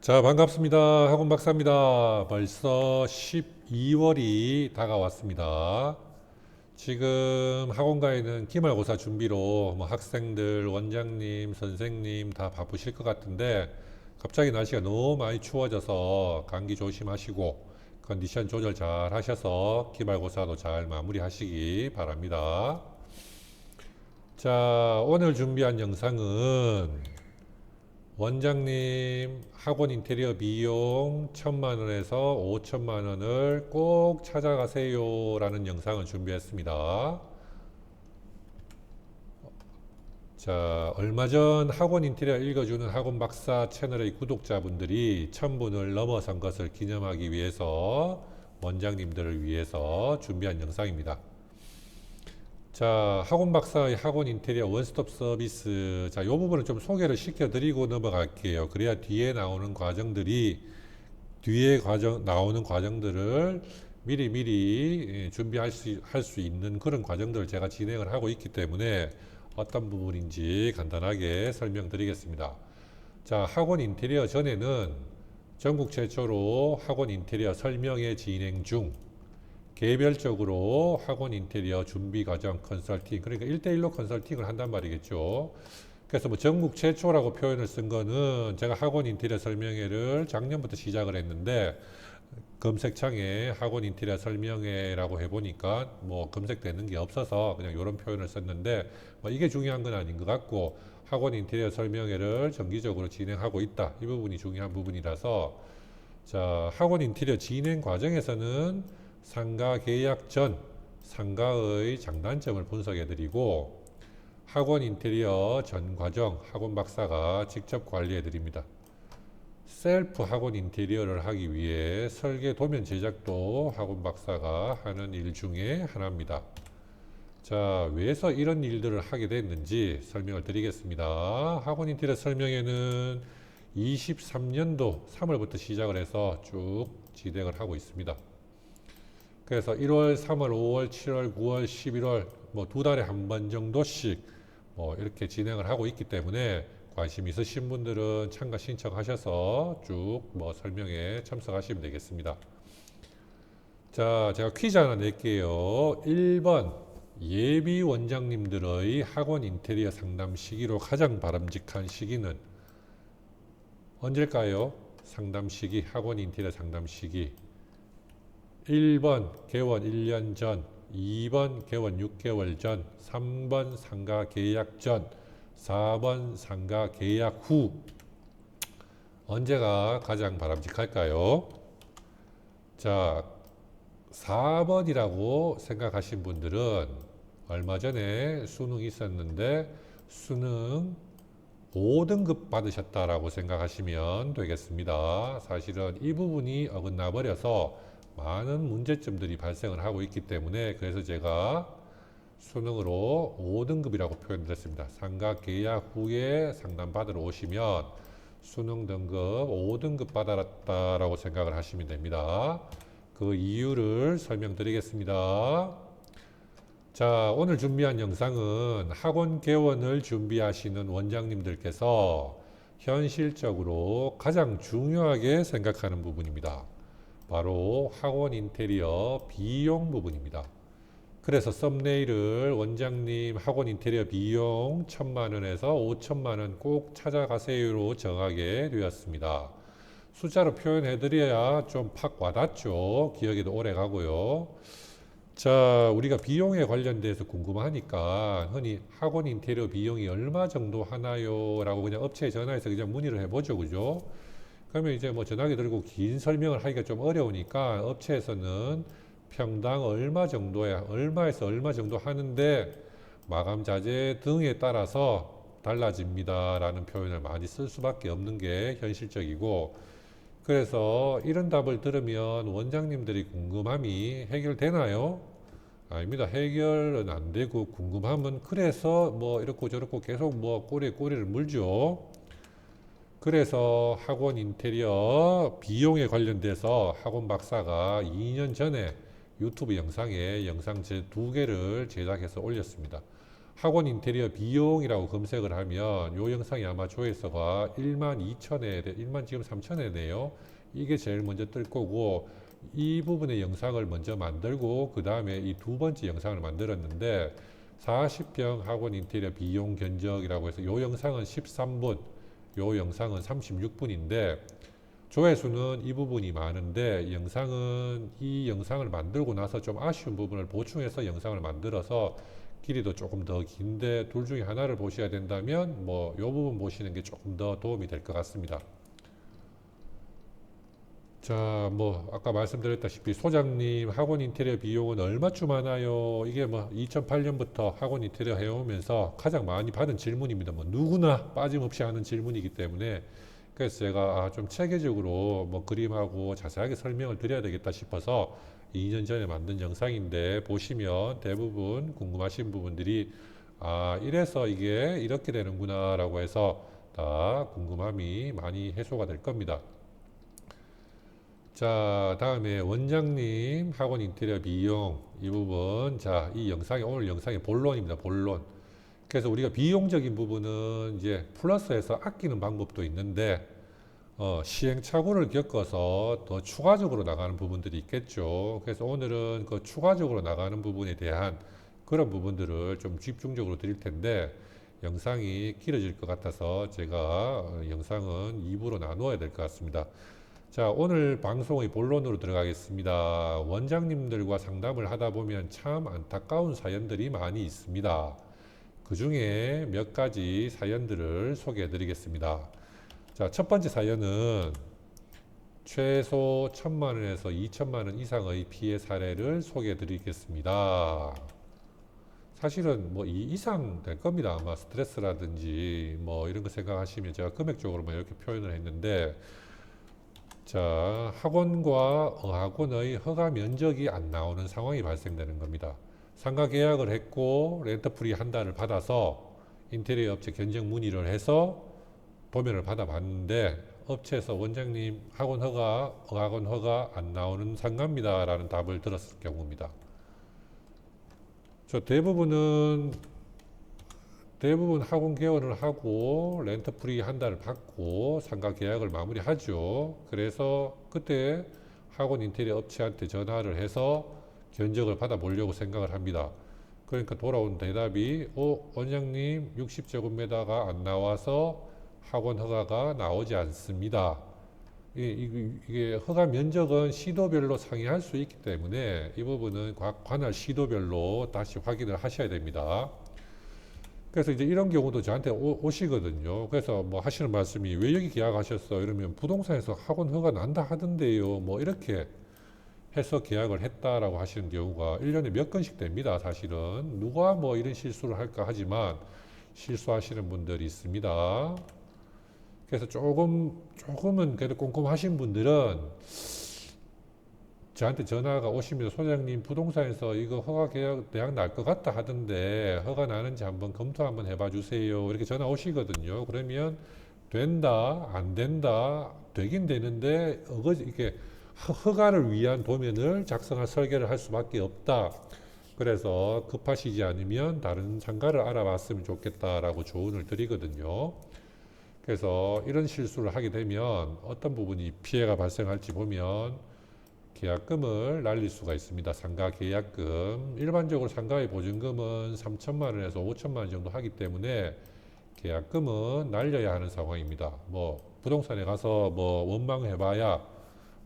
자, 반갑습니다. 학원 박사입니다. 벌써 12월이 다가왔습니다. 지금 학원가에는 기말고사 준비로 학생들, 원장님, 선생님 다 바쁘실 것 같은데 갑자기 날씨가 너무 많이 추워져서 감기 조심하시고 컨디션 조절 잘 하셔서 기말고사도 잘 마무리하시기 바랍니다. 자, 오늘 준비한 영상은 원장님 학원 인테리어 비용 1,000만 원에서 5천만 원을 꼭 찾아가세요 라는 영상을 준비했습니다. 자, 얼마 전 학원 인테리어 읽어주는 학원 박사 채널의 구독자분들이 1,000분을 넘어선 것을 기념하기 위해서 원장님들을 위해서 준비한 영상입니다. 자, 학원 박사의 학원 인테리어 원스톱 서비스. 자, 이 부분은 좀 소개를 시켜드리고 넘어갈게요. 그래야 뒤에 나오는 과정들이, 나오는 과정들을 미리 준비할 수 있는 그런 과정들을 제가 진행을 하고 있기 때문에 어떤 부분인지 간단하게 설명드리겠습니다. 자, 학원 인테리어 전에는 전국 최초로 학원 인테리어 설명회 진행 중, 개별적으로 학원 인테리어 준비 과정 컨설팅, 그러니까 1대1로 컨설팅을 한단 말이겠죠. 그래서 전국 최초라고 표현을 쓴 거는 제가 학원 인테리어 설명회를 작년부터 시작을 했는데 검색창에 학원 인테리어 설명회라고 해보니까 검색되는 게 없어서 그냥 이런 표현을 썼는데 이게 중요한 건 아닌 것 같고, 학원 인테리어 설명회를 정기적으로 진행하고 있다, 이 부분이 중요한 부분이라서, 자, 학원 인테리어 진행 과정에서는 상가 계약 전 상가의 장단점을 분석해드리고, 학원 인테리어 전 과정 학원 박사가 직접 관리해드립니다. 셀프 학원 인테리어를 하기 위해 설계 도면 제작도 학원 박사가 하는 일 중에 하나입니다. 자, 왜서 이런 일들을 하게 됐는지 설명을 드리겠습니다. 학원 인테리어 설명회는 23년도 3월부터 시작을 해서 쭉 진행을 하고 있습니다. 그래서 1월, 3월, 5월, 7월, 9월, 11월 두 달에 한 번 정도씩 이렇게 진행을 하고 있기 때문에 관심 있으신 분들은 참가 신청하셔서 쭉 설명에 참석하시면 되겠습니다. 자, 제가 퀴즈 하나 낼게요. 1번 예비 원장님들의 학원 인테리어 상담 시기로 가장 바람직한 시기는 언제일까요? 상담 시기, 학원 인테리어 상담 시기. 1번 개원 1년 전, 2번 개원 6개월 전, 3번 상가 계약 전, 4번 상가 계약 후. 언제가 가장 바람직할까요? 자, 4번이라고 생각하신 분들은 얼마 전에 수능 있었는데 수능 5등급 받으셨다라고 생각하시면 되겠습니다. 사실은 이 부분이 어긋나 버려서 많은 문제점들이 발생을 하고 있기 때문에, 그래서 제가 수능으로 5등급이라고 표현드렸습니다. 상가 계약 후에 상담 받으러 오시면 수능 등급 5등급 받았다라고 생각을 하시면 됩니다. 그 이유를 설명드리겠습니다. 자, 오늘 준비한 영상은 학원 개원을 준비하시는 원장님들께서 현실적으로 가장 중요하게 생각하는 부분입니다. 바로 학원 인테리어 비용 부분입니다. 그래서 썸네일을 원장님 학원 인테리어 비용 1,000만 원에서 5천만 원 꼭 찾아가세요로 정하게 되었습니다. 숫자로 표현해 드려야 좀 팍 와닿죠. 기억에도 오래 가고요. 자, 우리가 비용에 관련돼서 궁금하니까 흔히 학원 인테리어 비용이 얼마 정도 하나요? 라고 그냥 업체에 전화해서 그냥 문의를 해보죠. 그죠? 그러면 이제 전화기 들고 긴 설명을 하기가 좀 어려우니까 업체에서는 평당 얼마 정도야, 얼마에서 얼마 정도 하는데 마감 자재 등에 따라서 달라집니다 라는 표현을 많이 쓸 수밖에 없는 게 현실적이고, 그래서 이런 답을 들으면 원장님들이 궁금함이 해결되나요? 아닙니다. 해결은 안 되고, 궁금함은 그래서 이렇고 저렇고 계속 꼬리에 꼬리를 물죠. 그래서 학원 인테리어 비용에 관련돼서 학원 박사가 2년 전에 유튜브 영상에 영상 제 2개를 제작해서 올렸습니다. 학원 인테리어 비용이라고 검색을 하면 요 영상이 아마 조회수가 1만 지금 3천회네요. 이게 제일 먼저 뜰 거고, 이 부분의 영상을 먼저 만들고 그 다음에 이 두 번째 영상을 만들었는데 40평 학원 인테리어 비용 견적이라고 해서 요 영상은 13분, 요 영상은 36분인데 조회수는 이 부분이 많은데 이 영상을 만들고 나서 좀 아쉬운 부분을 보충해서 영상을 만들어서 길이도 조금 더 긴데 둘 중에 하나를 보셔야 된다면 뭐 요 부분 보시는 게 조금 더 도움이 될 것 같습니다. 자, 뭐 아까 말씀드렸다시피 소장님 학원 인테리어 비용은 얼마쯤 하나요? 이게 뭐 2008년부터 학원 인테리어 해오면서 가장 많이 받은 질문입니다. 뭐 누구나 빠짐없이 하는 질문이기 때문에 그래서 제가 좀 체계적으로 뭐 그림하고 자세하게 설명을 드려야 되겠다 싶어서 2년 전에 만든 영상인데 보시면 대부분 궁금하신 부분들이 이래서 이게 이렇게 되는구나 라고 해서 다 궁금함이 많이 해소가 될 겁니다. 자, 다음에 원장님 학원 인테리어 비용 이 부분. 자, 이 영상이 오늘 영상의 본론입니다. 본론. 그래서 우리가 비용적인 부분은 이제 플러스해서 아끼는 방법도 있는데 시행착오를 겪어서 더 추가적으로 나가는 부분들이 있겠죠. 그래서 오늘은 그 추가적으로 나가는 부분에 대한 그런 부분들을 좀 집중적으로 드릴 텐데 영상이 길어질 것 같아서 제가 영상은 2부로 나누어야 될 것 같습니다. 자, 오늘 방송의 본론으로 들어가겠습니다. 원장님들과 상담을 하다 보면 참 안타까운 사연들이 많이 있습니다. 그 중에 몇 가지 사연들을 소개해 드리겠습니다. 자, 첫 번째 사연은 최소 1,000만 원에서 2천만 원 이상의 피해 사례를 소개해 드리겠습니다. 사실은 뭐 이 이상 될 겁니다. 아마 스트레스라든지 뭐 이런 거 생각하시면 제가 금액적으로만 이렇게 표현을 했는데, 자, 학원과 어학원의 허가 면적이 안 나오는 상황이 발생되는 겁니다. 상가 계약을 했고 렌트프리 한 달을 받아서 인테리어 업체 견적 문의를 해서 도면을 받아봤는데 업체에서 원장님 학원 허가, 어학원 허가 안 나오는 상가입니다 라는 답을 들었을 경우입니다. 대부분 학원 개원을 하고 렌트 프리 한 달을 받고 상가 계약을 마무리하죠. 그래서 그때 학원 인테리어 업체한테 전화를 해서 견적을 받아보려고 생각을 합니다. 그러니까 돌아온 대답이 원장님 60제곱미터가 안 나와서 학원 허가가 나오지 않습니다. 이게 허가 면적은 시도별로 상이할 수 있기 때문에 이 부분은 관할 시도별로 다시 확인을 하셔야 됩니다. 그래서 이제 이런 경우도 저한테 오시거든요. 그래서 뭐 하시는 말씀이 왜 여기 계약하셨어? 이러면 부동산에서 학원 허가 난다 하던데요. 뭐 이렇게 해서 계약을 했다라고 하시는 경우가 1년에 몇 건씩 됩니다. 사실은 누가 뭐 이런 실수를 할까 하지만 실수하시는 분들이 있습니다. 그래서 조금은 그래도 꼼꼼하신 분들은 저한테 전화가 오시면 소장님 부동산에서 이거 허가 계약 대학 날 것 같다 하던데 허가 나는지 한번 검토 한번 해봐 주세요. 이렇게 전화 오시거든요. 그러면 된다, 안 된다, 되긴 되는데 이게 허가를 위한 도면을 작성할 설계를 할 수밖에 없다. 그래서 급하시지 않으면 다른 상가를 알아봤으면 좋겠다라고 조언을 드리거든요. 그래서 이런 실수를 하게 되면 어떤 부분이 피해가 발생할지 보면 계약금을 날릴 수가 있습니다. 상가 계약금. 일반적으로 상가의 보증금은 3천만 원에서 5천만 원 정도 하기 때문에 계약금은 날려야 하는 상황입니다. 뭐 부동산에 가서 뭐 원망해봐야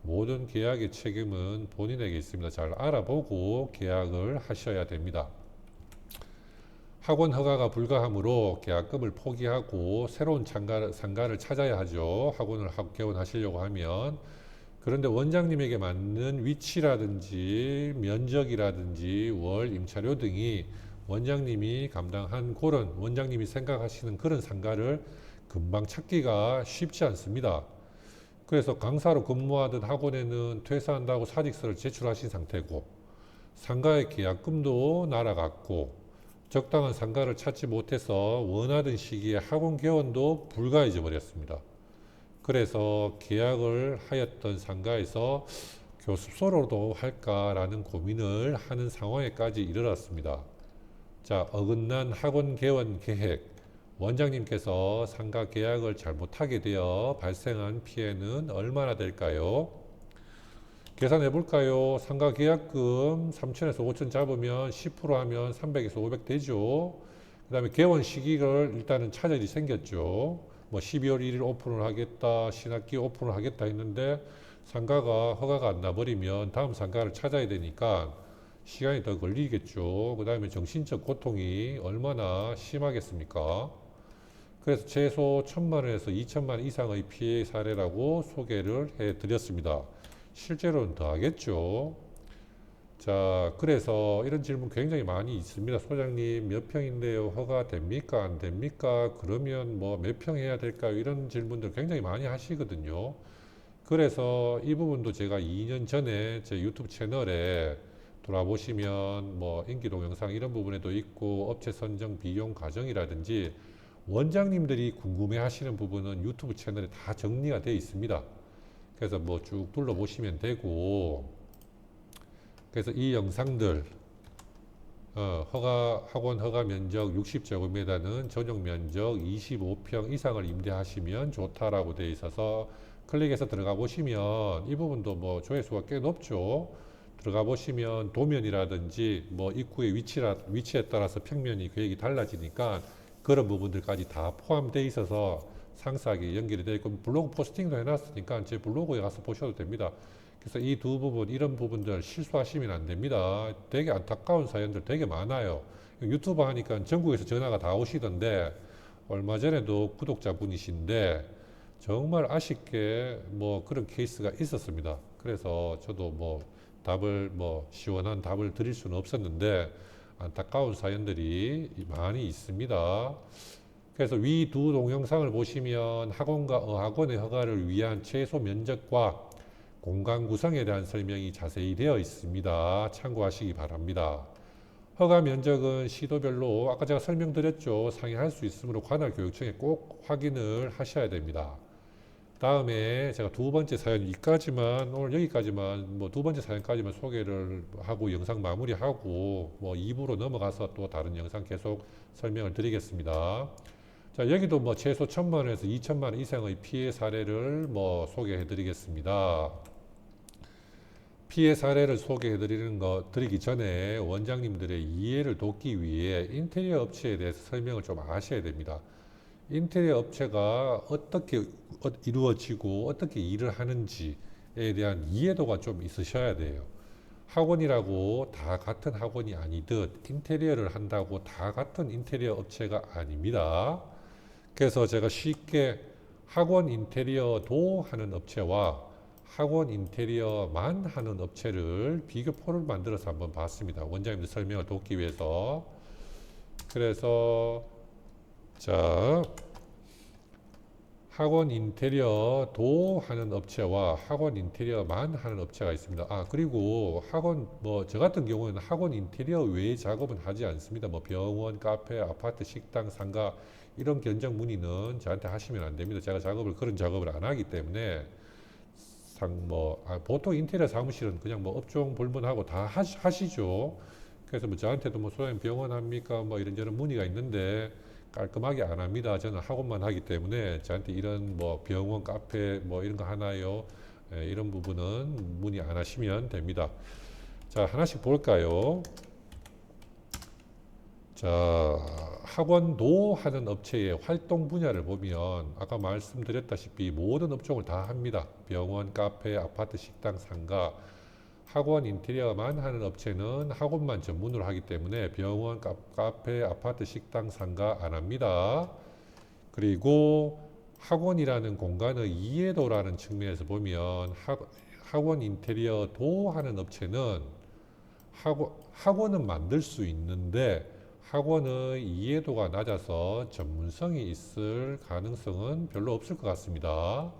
모든 계약의 책임은 본인에게 있습니다. 잘 알아보고 계약을 하셔야 됩니다. 학원 허가가 불가하므로 계약금을 포기하고 새로운 상가를 찾아야 하죠. 학원을 개원하시려고 하면. 그런데 원장님에게 맞는 위치라든지 면적이라든지 월 임차료 등이 원장님이 감당한 그런 원장님이 생각하시는 그런 상가를 금방 찾기가 쉽지 않습니다. 그래서 강사로 근무하던 학원에는 퇴사한다고 사직서를 제출하신 상태고 상가의 계약금도 날아갔고 적당한 상가를 찾지 못해서 원하던 시기에 학원 개원도 불가해져 버렸습니다. 그래서 계약을 하였던 상가에서 교습소로도 할까라는 고민을 하는 상황에까지 이르렀습니다. 자, 어긋난 학원 개원 계획. 원장님께서 상가 계약을 잘못하게 되어 발생한 피해는 얼마나 될까요? 계산해 볼까요? 상가 계약금 3천에서 5천 잡으면 10% 하면 300에서 500 되죠. 그 다음에 개원 시기를 일단은 차질이 생겼죠. 뭐 12월 1일 오픈을 하겠다, 신학기 오픈을 하겠다 했는데 상가가 허가가 안 나버리면 다음 상가를 찾아야 되니까 시간이 더 걸리겠죠. 그 다음에 정신적 고통이 얼마나 심하겠습니까? 그래서 최소 1,000만 원에서 2천만 원 이상의 피해 사례라고 소개를 해 드렸습니다. 실제로는 더 하겠죠. 자, 그래서 이런 질문 굉장히 많이 있습니다. 소장님, 몇 평인데요? 허가 됩니까? 안 됩니까? 그러면 뭐 몇 평 해야 될까요? 이런 질문들 굉장히 많이 하시거든요. 그래서 이 부분도 제가 2년 전에 제 유튜브 채널에 돌아보시면 뭐 인기 동영상 이런 부분에도 있고 업체 선정 비용 과정이라든지 원장님들이 궁금해 하시는 부분은 유튜브 채널에 다 정리가 되어 있습니다. 그래서 뭐 쭉 둘러보시면 되고, 그래서 이 영상들 학원 허가 면적 60제곱미터는 전용 면적 25평 이상을 임대하시면 좋다라고 되어 있어서 클릭해서 들어가 보시면 이 부분도 뭐 조회수가 꽤 높죠. 들어가 보시면 도면이라든지 뭐 입구의 위치에 따라서 평면이 계획이 달라지니까 그런 부분들까지 다 포함되어 있어서 상세하게 연결이 되어 있고 블로그 포스팅도 해놨으니까 제 블로그에 가서 보셔도 됩니다. 그래서 이 두 부분, 이런 부분들 실수하시면 안 됩니다. 되게 안타까운 사연들 되게 많아요. 유튜브 하니까 전국에서 전화가 다 오시던데 얼마 전에도 구독자분이신데 정말 아쉽게 뭐 그런 케이스가 있었습니다. 그래서 저도 뭐 답을 뭐 시원한 답을 드릴 수는 없었는데 안타까운 사연들이 많이 있습니다. 그래서 위 두 동영상을 보시면 학원과 어학원의 허가를 위한 최소 면적과 공간 구성에 대한 설명이 자세히 되어 있습니다. 참고하시기 바랍니다. 허가 면적은 시도별로 아까 제가 설명드렸죠. 상회할 수 있으므로 관할교육청에 꼭 확인을 하셔야 됩니다. 다음에 제가 두 번째 사연 여기까지만 오늘 여기까지만 뭐 두 번째 사연까지만 소개를 하고 영상 마무리하고 뭐 2부로 넘어가서 또 다른 영상 계속 설명을 드리겠습니다. 자, 여기도 뭐 최소 1,000만 원에서 2천만 원 이상의 피해 사례를 뭐 소개해 드리겠습니다. 피해 사례를 소개해 드리기 전에 원장님들의 이해를 돕기 위해 인테리어 업체에 대해서 설명을 좀 아셔야 됩니다. 인테리어 업체가 어떻게 이루어지고 어떻게 일을 하는지에 대한 이해도가 좀 있으셔야 돼요. 학원이라고 다 같은 학원이 아니듯 인테리어를 한다고 다 같은 인테리어 업체가 아닙니다. 그래서 제가 쉽게 학원 인테리어도 하는 업체와 학원 인테리어만 하는 업체를 비교표를 만들어서 한번 봤습니다. 원장님들 설명을 돕기 위해서. 그래서 자, 학원 인테리어도 하는 업체와 학원 인테리어만 하는 업체가 있습니다. 아, 그리고 학원, 뭐, 저 같은 경우는 학원 인테리어 외의 작업은 하지 않습니다. 뭐, 병원, 카페, 아파트, 식당, 상가, 이런 견적 문의는 저한테 하시면 안 됩니다. 제가 그런 작업을 안 하기 때문에, 보통 인테리어 사무실은 그냥 뭐 업종 불문하고 다 하시죠. 그래서 뭐 저한테도 뭐 소장님 병원 합니까? 뭐 이런저런 문의가 있는데, 깔끔하게 안 합니다. 저는 학원만 하기 때문에 저한테 이런 뭐 병원, 카페 뭐 이런 거 하나요? 이런 부분은 문의 안 하시면 됩니다. 자, 하나씩 볼까요? 자, 학원도 하는 업체의 활동 분야를 보면 아까 말씀드렸다시피 모든 업종을 다 합니다. 병원, 카페, 아파트, 식당, 상가. 학원 인테리어만 하는 업체는 학원만 전문으로 하기 때문에 병원, 카페, 아파트, 식당, 상가 안 합니다. 그리고 학원이라는 공간의 이해도라는 측면에서 보면 학원 인테리어도 하는 업체는 학원은 만들 수 있는데 학원의 이해도가 낮아서 전문성이 있을 가능성은 별로 없을 것 같습니다.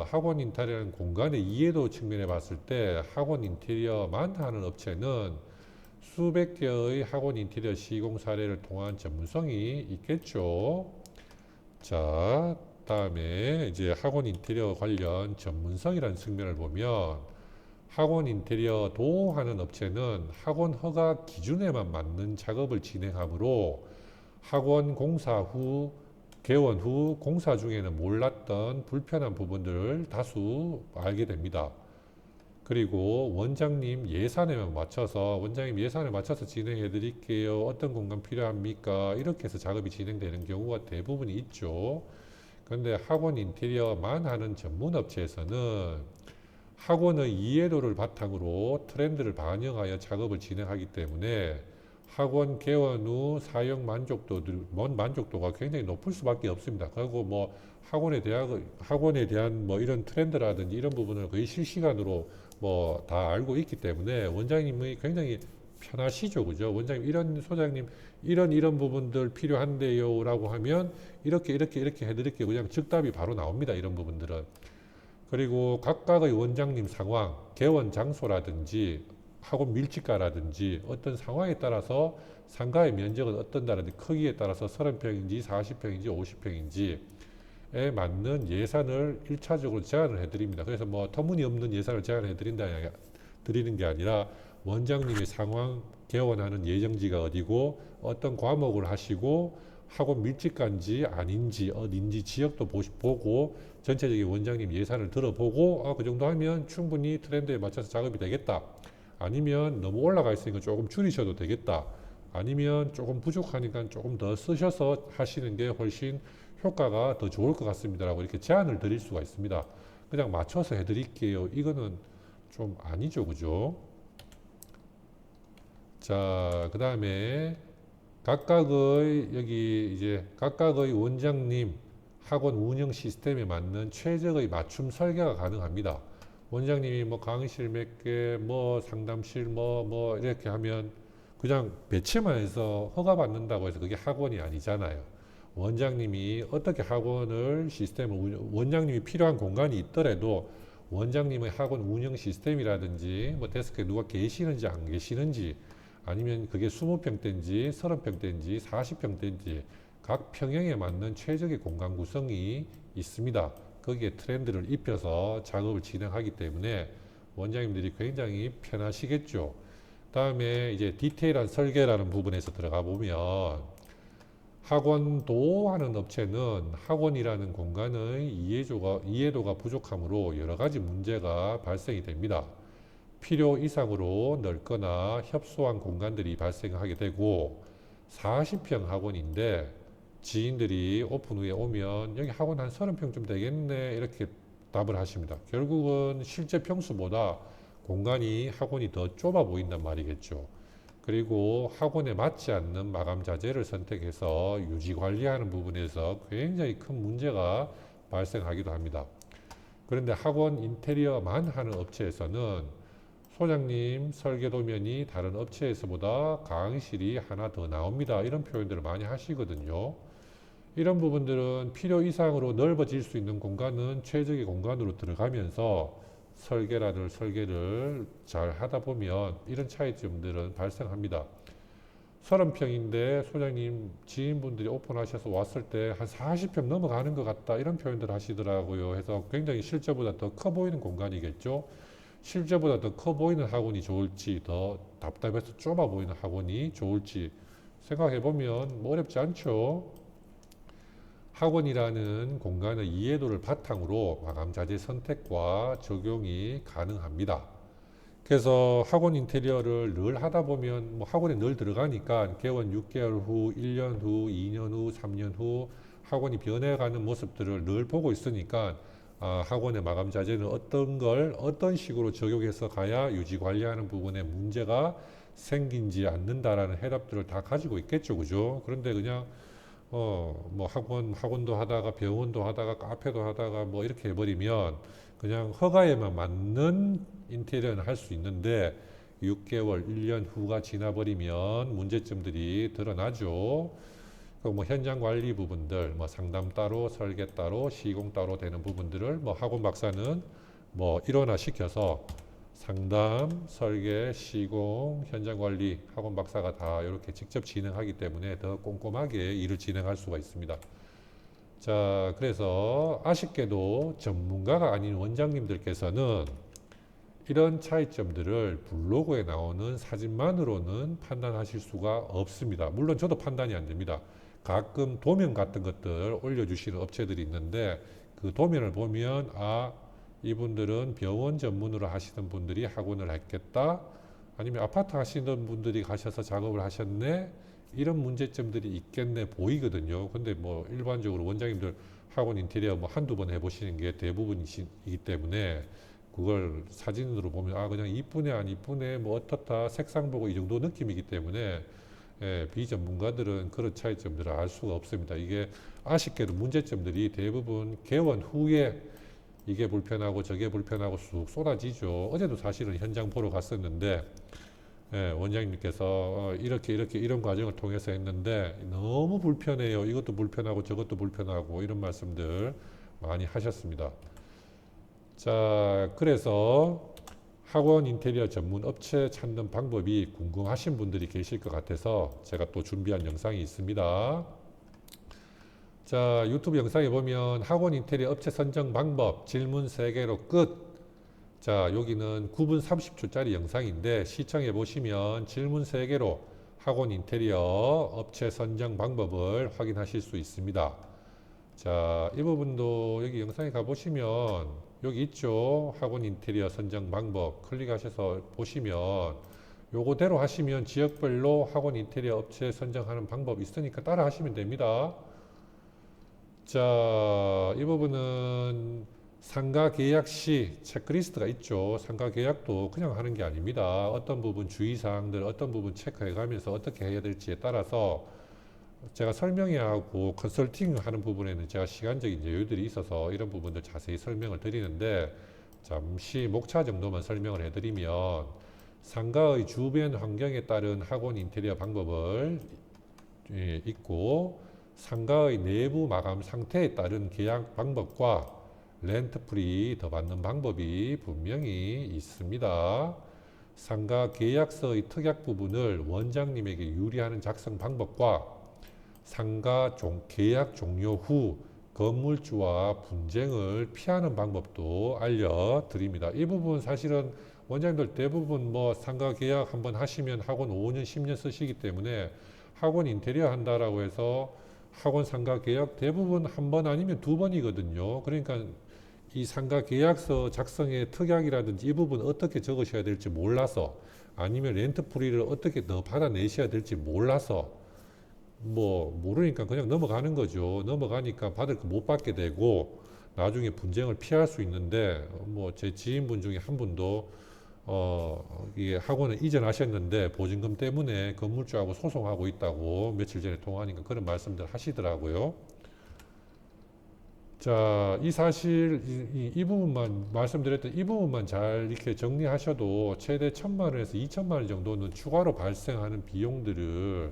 학원 인테리어는 공간의 이해도 측면에 봤을 때 학원 인테리어만 하는 업체는 수백 개의 학원 인테리어 시공 사례를 통한 전문성이 있겠죠. 자, 다음에 이제 학원 인테리어 관련 전문성이라는 측면을 보면 학원 인테리어도 하는 업체는 학원 허가 기준에만 맞는 작업을 진행하므로 학원 공사 후, 개원 후 공사 중에는 몰랐던 불편한 부분들을 다수 알게 됩니다. 그리고 원장님 예산에 맞춰서 진행해 드릴게요. 어떤 공간 필요합니까? 이렇게 해서 작업이 진행되는 경우가 대부분이 있죠. 그런데 학원 인테리어만 하는 전문 업체에서는 학원의 이해도를 바탕으로 트렌드를 반영하여 작업을 진행하기 때문에 학원 개원 후 사용 만족도가 굉장히 높을 수밖에 없습니다. 그리고 뭐 학원에 대한 뭐 이런 트렌드라든지 이런 부분을 거의 실시간으로 뭐 다 알고 있기 때문에 원장님이 굉장히 편하시죠, 그죠? 원장님 소장님 이런 부분들 필요한데요라고 하면 이렇게 해드릴게요. 그냥 즉답이 바로 나옵니다. 이런 부분들은. 그리고 각각의 원장님 상황, 개원 장소라든지 학원 밀집가라든지 어떤 상황에 따라서 상가의 면적은 어떤다든지 크기에 따라서 30평인지 40평인지 50평인지에 맞는 예산을 1차적으로 제안을 해드립니다. 그래서 뭐 터무니없는 예산을 제안해 드리는 게 아니라 원장님의 상황, 개원하는 예정지가 어디고 어떤 과목을 하시고 학원 밀집가인지 아닌지 어딘지 지역도 보고 전체적인 원장님 예산을 들어보고 그 정도 하면 충분히 트렌드에 맞춰서 작업이 되겠다. 아니면 너무 올라가 있으니까 조금 줄이셔도 되겠다. 아니면 조금 부족하니까 조금 더 쓰셔서 하시는 게 훨씬 효과가 더 좋을 것 같습니다라고 이렇게 제안을 드릴 수가 있습니다. 그냥 맞춰서 해드릴게요. 이거는 좀 아니죠, 그죠? 자, 그 다음에 각각의 원장님 학원 운영 시스템에 맞는 최적의 맞춤 설계가 가능합니다. 원장님이 뭐 강의실 몇 개, 뭐 상담실 뭐 이렇게 하면 그냥 배치만 해서 허가 받는다고 해서 그게 학원이 아니잖아요. 원장님이 어떻게 원장님이 필요한 공간이 있더라도 원장님의 학원 운영 시스템이라든지 뭐 데스크에 누가 계시는지 안 계시는지 아니면 그게 20평대인지 30평대인지 40평대인지 각 평형에 맞는 최적의 공간 구성이 있습니다. 거기에 트렌드를 입혀서 작업을 진행하기 때문에 원장님들이 굉장히 편하시겠죠. 다음에 이제 디테일한 설계라는 부분에서 들어가 보면 학원도 하는 업체는 학원이라는 공간의 이해도가 부족하므로 여러 가지 문제가 발생이 됩니다. 필요 이상으로 넓거나 협소한 공간들이 발생하게 되고 40평 학원인데 지인들이 오픈 후에 오면 여기 학원 한 30평 좀 되겠네 이렇게 답을 하십니다. 결국은 실제 평수보다 공간이 학원이 더 좁아 보인단 말이겠죠. 그리고 학원에 맞지 않는 마감 자재를 선택해서 유지 관리하는 부분에서 굉장히 큰 문제가 발생하기도 합니다. 그런데 학원 인테리어만 하는 업체에서는 소장님 설계도면이 다른 업체에서보다 강의실이 하나 더 나옵니다. 이런 표현들을 많이 하시거든요. 이런 부분들은 필요 이상으로 넓어질 수 있는 공간은 최적의 공간으로 들어가면서 설계를 잘 하다 보면 이런 차이점들은 발생합니다. 30평인데 소장님 지인분들이 오픈하셔서 왔을 때 한 40평 넘어가는 것 같다 이런 표현들 하시더라고요. 해서 굉장히 실제보다 더 커 보이는 공간이겠죠. 실제보다 더 커 보이는 학원이 좋을지 더 답답해서 좁아 보이는 학원이 좋을지 생각해 보면 뭐 어렵지 않죠. 학원이라는 공간의 이해도를 바탕으로 마감 자재 선택과 적용이 가능합니다. 그래서 학원 인테리어를 늘 하다 보면 뭐 학원에 늘 들어가니까 개원 6개월 후, 1년 후, 2년 후, 3년 후 학원이 변해가는 모습들을 늘 보고 있으니까 학원의 마감 자재는 어떤 식으로 적용해서 가야 유지 관리하는 부분에 문제가 생기지 않는다라는 해답들을 다 가지고 있겠죠, 그죠? 그런데 그냥 뭐 학원도 하다가 병원도 하다가 카페도 하다가 뭐 이렇게 해버리면 그냥 허가에만 맞는 인테리어는 할 수 있는데 6개월, 1년 후가 지나버리면 문제점들이 드러나죠. 뭐 현장 관리 부분들, 뭐 상담 따로, 설계 따로, 시공 따로 되는 부분들을 뭐 학원 박사는 뭐 일원화 시켜서 상담, 설계, 시공, 현장 관리 학원 박사가 다 이렇게 직접 진행하기 때문에 더 꼼꼼하게 일을 진행할 수가 있습니다. 자, 그래서 아쉽게도 전문가가 아닌 원장님들께서는 이런 차이점들을 블로그에 나오는 사진만으로는 판단하실 수가 없습니다. 물론 저도 판단이 안 됩니다. 가끔 도면 같은 것들 올려주시는 업체들이 있는데 그 도면을 보면 아, 이분들은 병원 전문으로 하시는 분들이 학원을 했겠다. 아니면 아파트 하시는 분들이 가셔서 작업을 하셨네. 이런 문제점들이 있겠네 보이거든요. 근데 뭐 일반적으로 원장님들 학원 인테리어 뭐 한두 번 해보시는 게 대부분이기 때문에 그걸 사진으로 보면 아 그냥 이쁘네 안 이쁘네 뭐 어떻다 색상 보고 이 정도 느낌이기 때문에 예, 비전문가들은 그런 차이점들을 알 수가 없습니다. 이게 아쉽게도 문제점들이 대부분 개원 후에 이게 불편하고 저게 불편하고 쑥 쏟아지죠. 어제도 사실은 현장 보러 갔었는데 예, 원장님께서 이렇게 이런 과정을 통해서 했는데 너무 불편해요. 이것도 불편하고 저것도 불편하고 이런 말씀들 많이 하셨습니다. 자, 그래서 학원 인테리어 전문 업체 찾는 방법이 궁금하신 분들이 계실 것 같아서 제가 또 준비한 영상이 있습니다. 자, 유튜브 영상에 보면 학원 인테리어 업체 선정 방법 질문 3개로 끝. 자, 여기는 9분 30초짜리 영상인데 시청해 보시면 질문 3개로 학원 인테리어 업체 선정 방법을 확인하실 수 있습니다. 자, 이 부분도 여기 영상에 가보시면 여기 있죠. 학원 인테리어 선정 방법 클릭하셔서 보시면 요거대로 하시면 지역별로 학원 인테리어 업체 선정하는 방법 있으니까 따라 하시면 됩니다. 자, 이 부분은 상가 계약 시 체크리스트가 있죠. 상가 계약도 그냥 하는 게 아닙니다. 어떤 부분 주의사항들, 어떤 부분 체크해 가면서 어떻게 해야 될지에 따라서 제가 설명해야 하고 컨설팅 하는 부분에는 제가 시간적인 여유들이 있어서 이런 부분들 자세히 설명을 드리는데 잠시 목차 정도만 설명을 해드리면 상가의 주변 환경에 따른 학원 인테리어 방법을 있고 상가의 내부 마감 상태에 따른 계약 방법과 렌트 프리 더 받는 방법이 분명히 있습니다. 상가 계약서의 특약 부분을 원장님에게 유리하는 작성 방법과 상가 계약 종료 후 건물주와 분쟁을 피하는 방법도 알려드립니다. 이 부분 사실은 원장님들 대부분 뭐 상가 계약 한번 하시면 학원 5년, 10년 쓰시기 때문에 학원 인테리어 한다라고 해서 학원 상가 계약 대부분 한 번 아니면 2번이거든요. 그러니까 이 상가 계약서 작성의 특약이라든지 이 부분 어떻게 적으셔야 될지 몰라서 아니면 렌트 프리를 어떻게 더 받아내셔야 될지 몰라서 뭐 모르니까 그냥 넘어가는 거죠. 넘어가니까 받을 거 못 받게 되고 나중에 분쟁을 피할 수 있는데 뭐 제 지인분 중에 한 분도 이게 학원을 이전하셨는데 보증금 때문에 건물주하고 소송하고 있다고 며칠 전에 통화하니까 그런 말씀들 하시더라고요. 자, 이 사실 이 부분만 말씀드렸던 이 부분만 잘 이렇게 정리하셔도 최대 1,000만 원에서 2,000만 원 정도는 추가로 발생하는 비용들을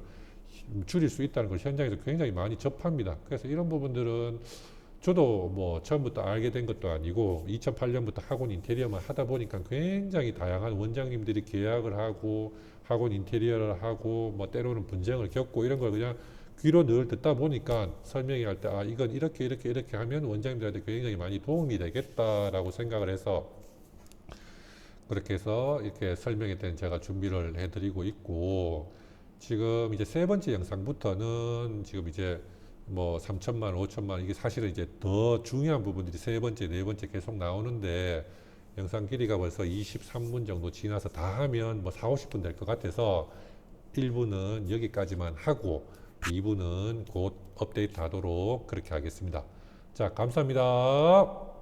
줄일 수 있다는 걸 현장에서 굉장히 많이 접합니다. 그래서 이런 부분들은 저도 뭐 처음부터 알게 된 것도 아니고 2008년부터 학원 인테리어만 하다 보니까 굉장히 다양한 원장님들이 계약을 하고 학원 인테리어를 하고 뭐 때로는 분쟁을 겪고 이런 걸 그냥 귀로 늘 듣다 보니까 설명을 할 때 아 이건 이렇게 하면 원장님들한테 굉장히 많이 도움이 되겠다라고 생각을 해서 그렇게 해서 이렇게 설명에 대한 제가 준비를 해드리고 있고 지금 이제 3번째 영상부터는 지금 이제 뭐 3천만 원, 5천만 원 이게 사실은 이제 더 중요한 부분들이 3번째, 4번째 계속 나오는데 영상 길이가 벌써 23분 정도 지나서 다 하면 뭐 4, 50분 될 것 같아서 1부는 여기까지만 하고 2부는 곧 업데이트 하도록 그렇게 하겠습니다. 자, 감사합니다.